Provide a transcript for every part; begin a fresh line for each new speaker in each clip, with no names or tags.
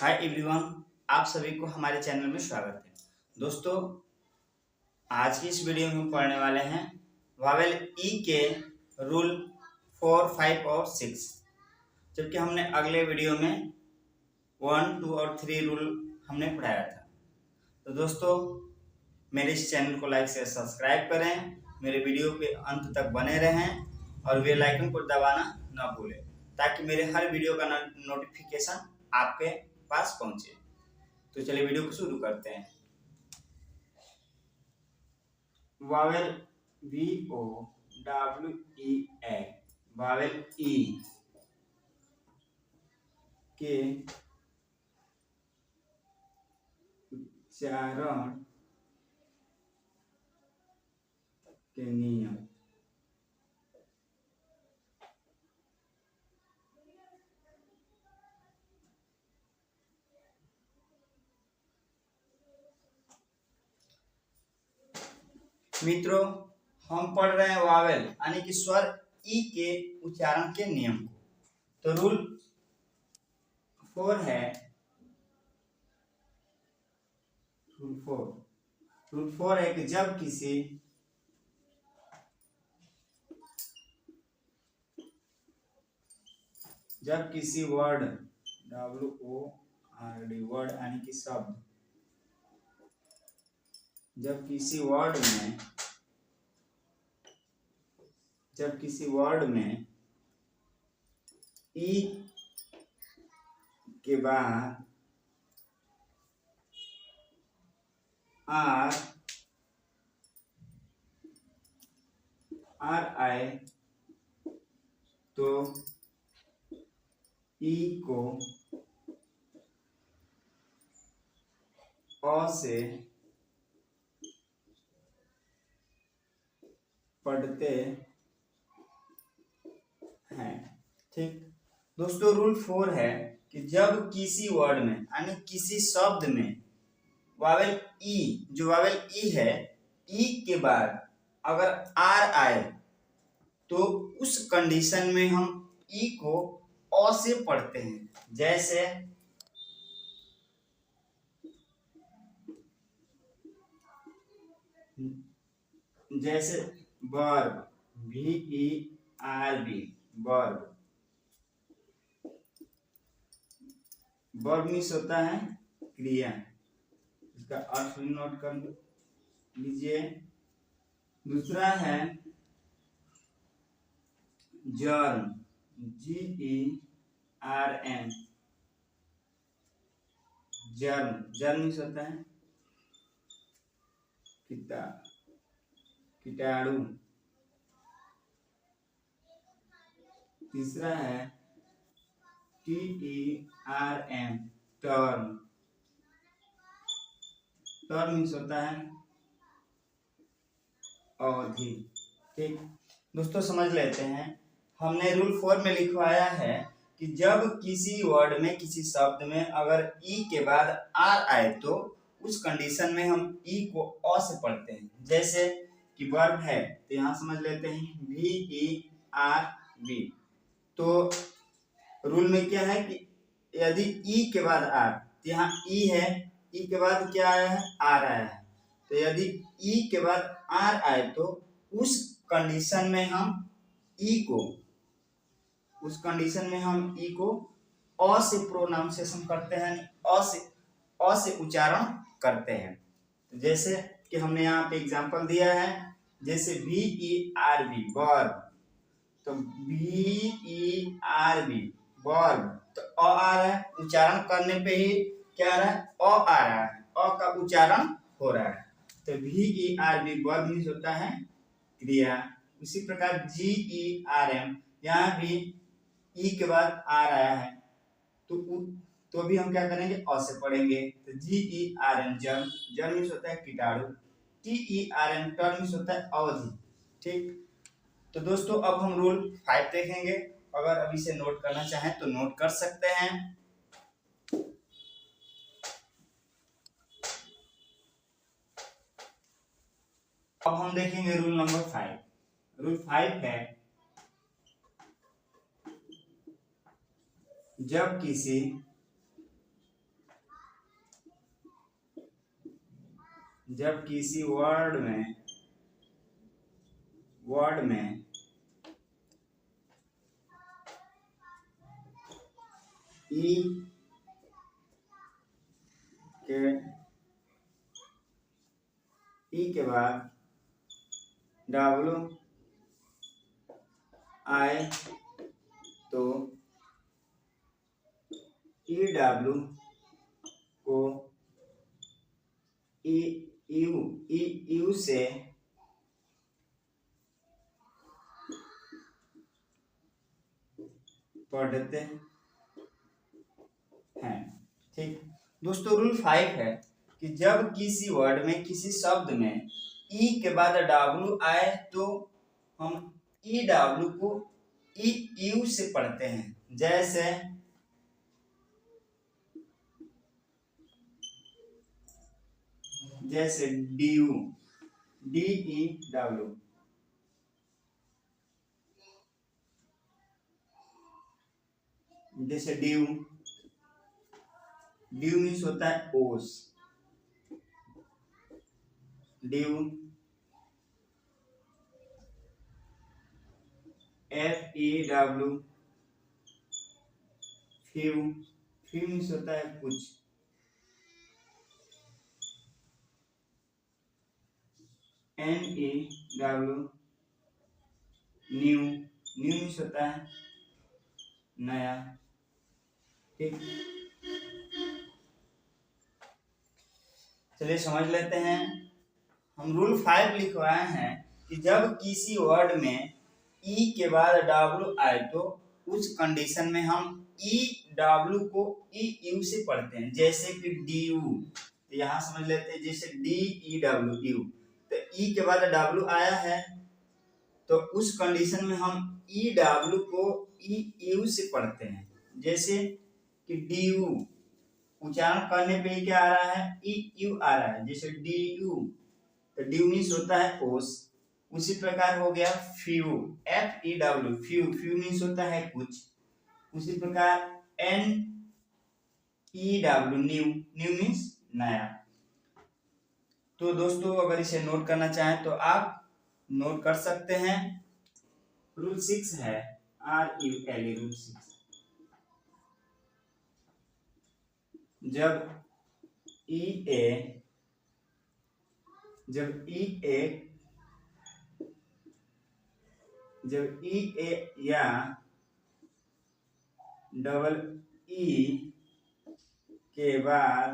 Hi everyone, आप सभी को हमारे चैनल में स्वागत है। दोस्तों, आज की इस वीडियो में हम पढ़ने वाले हैं वावेल ई के रूल 4, 5 और 6। जबकि हमने अगले वीडियो में 1, 2 और 3 रूल हमने पढ़ाया था। तो दोस्तों, मेरे इस चैनल को लाइक से सब्सक्राइब करें, मेरे वीडियो के अंत तक बने रहें और बेल आइकन को दबाना ना भूलें ताकि मेरे हर वीडियो का नोटिफिकेशन आपके पास पहुंचे। तो चलिए वीडियो को शुरू करते हैं। वावेल VOWEL वावेल ई के उच्चारण के नियम। मित्रों, हम पढ़ रहे हैं वावेल यानी कि स्वर ई के उच्चारण के नियम को। तो रूल 4 है, रूल 4 है कि जब किसी वर्ड WORD वर्ड यानी कि शब्द, जब किसी वर्ड में ई के बाद आर आए तो ई को अ से पढ़ते हैं। ठीक दोस्तों, रूल 4 है कि जब किसी वर्ड में यानी किसी शब्द में वावेल ई, जो वावेल ई है, ई के बाद अगर आर आए तो उस कंडीशन में हम ई को अ से पढ़ते हैं। जैसे verb VERB verb. Verb means होता है क्रिया, इसका अर्थ भी नोट कर लीजिए। दूसरा है जर्म GERM। जर्म मीन्स होता है कीटाणु। तीसरा है TERM टर्म। टर्म मीन्स होता है अवधि। ठीक दोस्तों, समझ लेते हैं। हमने रूल 4 में लिखवाया है कि जब किसी वर्ड में, किसी शब्द में अगर ई के बाद आर आए तो उस कंडीशन में हम ई को अ से पढ़ते हैं। जैसे कि वर्ब है तो यहाँ समझ लेते हैं VERB। तो रूल में क्या है कि यदि ई के बाद आर, तो यहाँ ई है, ई के बाद क्या आया है, आर आया है। तो यदि ई के बाद आर आए तो उस कंडीशन में हम ई को अ से प्रोनाउंसिएशन करते हैं, अ से उच्चारण करते हैं। तो जैसे कि हमने यहाँ पे एग्जांपल दिया है, जैसे VERB वर्ब। तो VERB वर्ब, तो अ आ रहा है, उच्चारण करने पे ही क्या आ रहा है, अ आ रहा है, अ का उच्चारण हो रहा है। तो VERB वर्ब मीन्स होता है क्रिया। उसी प्रकार GERM, यहाँ भी ई के बाद आर आया है तो भी हम क्या करेंगे, अ से पढ़ेंगे। तो GERM जर्म मीन्स होता है कीटाणु। TERM टर्म मीन्स होता है अवधि। ठीक, तो दोस्तों अब हम रूल 5 देखेंगे। अगर अभी से नोट करना चाहें तो नोट कर सकते हैं। अब हम देखेंगे रूल नंबर 5। रूल 5 है, जब किसी जब किसी वर्ड में ई के बाद डब्लू आए तो ई डब्लू को यू से पढ़ते हैं। ठीक दोस्तों, रूल 5 है कि जब किसी वर्ड में किसी शब्द में ई के बाद डब्लू आए तो हम ई डब्लू को ई यू से पढ़ते हैं। जैसे D U, D E W, जैसे ड्यू, ड्यू मीन्स होता है ओस, dew, F E W, few, few means होता है कुछ, N E W, new, new means होता है नया। ठीक, चलिए समझ लेते हैं। हम रूल 5 लिखवाए हैं कि जब किसी वर्ड में ई के बाद डब्लू आए तो उस कंडीशन में हम ई डब्लू को ई यू से पढ़ते हैं। जैसे कि डी यू, तो यहाँ समझ लेते हैं, जैसे डी ई डब्लू यू, तो ई के बाद डब्लू आया है तो उस कंडीशन में हम ई डब्लू को ई यू से पढ़ते हैं। जैसे कि डी यू उच्चारण करने पे क्या आ रहा है, ई यू आ रहा है, जैसे डी यू, तो डी मीन्स होता है ओस। उसी प्रकार हो गया few, F E W, few, few means होता है कुछ। उसी प्रकार N E W, new, new means नया। तो दोस्तों अगर इसे नोट करना चाहें तो आप नोट कर सकते हैं। रूल 6 है, RULE, रूल 6, जब ई ए या डबल ई के बाद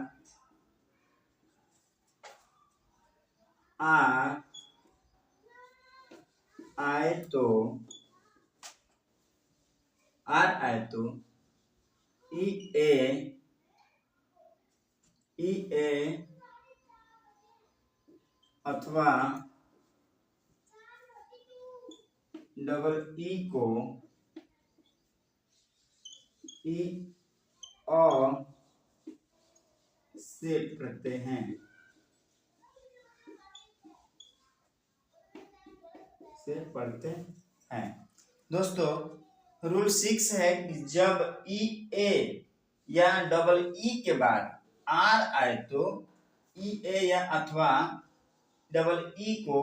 आर आए तो ई ए अथवा डबल ई को ई अ से पढ़ते हैं, दोस्तों रूल 6 है कि जब ई ए या डबल ई के बाद आर आए तो ई ए या अथवा डबल ई को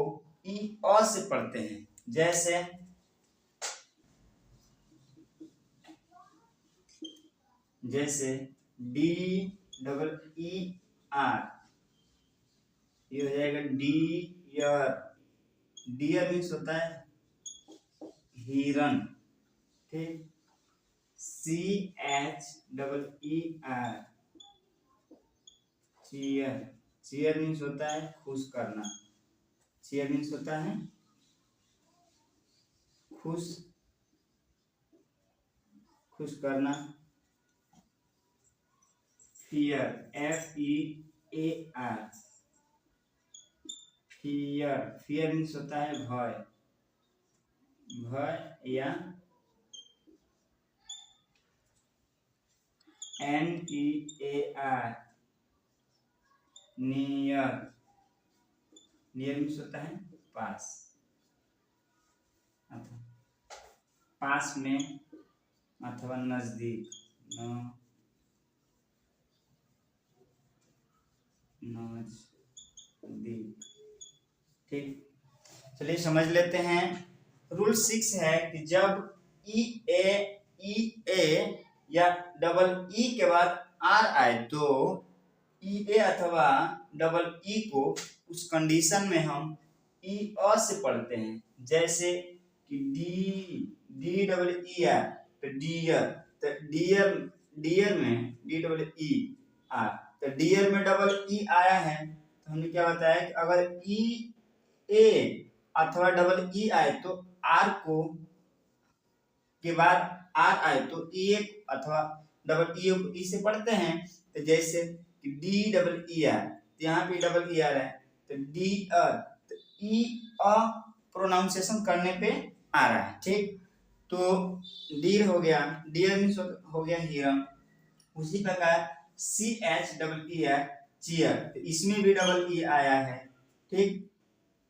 ई अ से पढ़ते हैं। जैसे डी डबल ई आर, ये हो जाएगा डियर, डियर मीन्स होता है हिरन। ठीक, CHEER, चीयर, चीयर मीन्स होता है खुश करना, चीयर मीन्स होता है खुश करना। Fear, FEAR, fear, fear means होता है भय या NEAR, नियर, नियर मीन्स होता है पास, पास में अथवा नजदीक, दी। ठीक, चलिए समझ लेते हैं। रूल 6 है कि जब ई ए या डबल ई के बाद आर आए तो ई ए अथवा डबल ई को उस कंडीशन में हम ई अ से पढ़ते हैं। जैसे कि डी डबल ई आर तो डियर, तो डियर में डी डबल ई आर, तो डियर में डबल ई आया है तो हमने क्या बताया कि अगर ई ए अथवा डबल ई आए तो आर को के बाद आर आए तो ई अथवा डबल ई को ई से पढ़ते हैं। तो जैसे कि डी डबल ई आर, यहाँ पे डबल ई आर है तो डी अ, तो ई अ प्रोनाउंसिएशन करने पे आ रहा है। ठीक, तो डीर हो गया, डियर मीन्स हो गया हिरन। उसी प्रकार C H double E R cheer, तो इसमें भी डबल ई आया है। ठीक,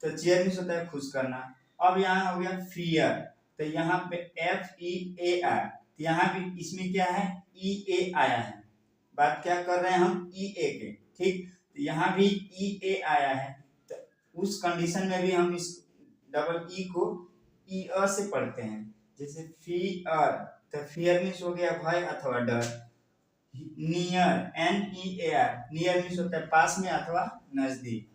तो चीयर मीन्स होता है खुश करना। अब यहाँ हो गया फियर, तो यहाँ पे एफ ई ए आर, तो यहाँ भी इसमें क्या है ई ए आया है। बात क्या कर रहे हैं हम ई ए के। ठीक, तो यहाँ भी ई ए आया है तो उस कंडीशन में भी हम इस डबल ई को ई अ से पढ़ते हैं। जैसे फियर, तो फियर मीन्स हो गया भय अथवा डर। Near, N E A R, near means होता है पास में अथवा नजदीक।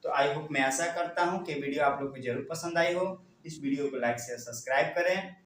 तो आई होप, मैं आशा करता हूँ कि वीडियो आप लोग को जरूर पसंद आई हो। इस वीडियो को लाइक शेयर सब्सक्राइब करें।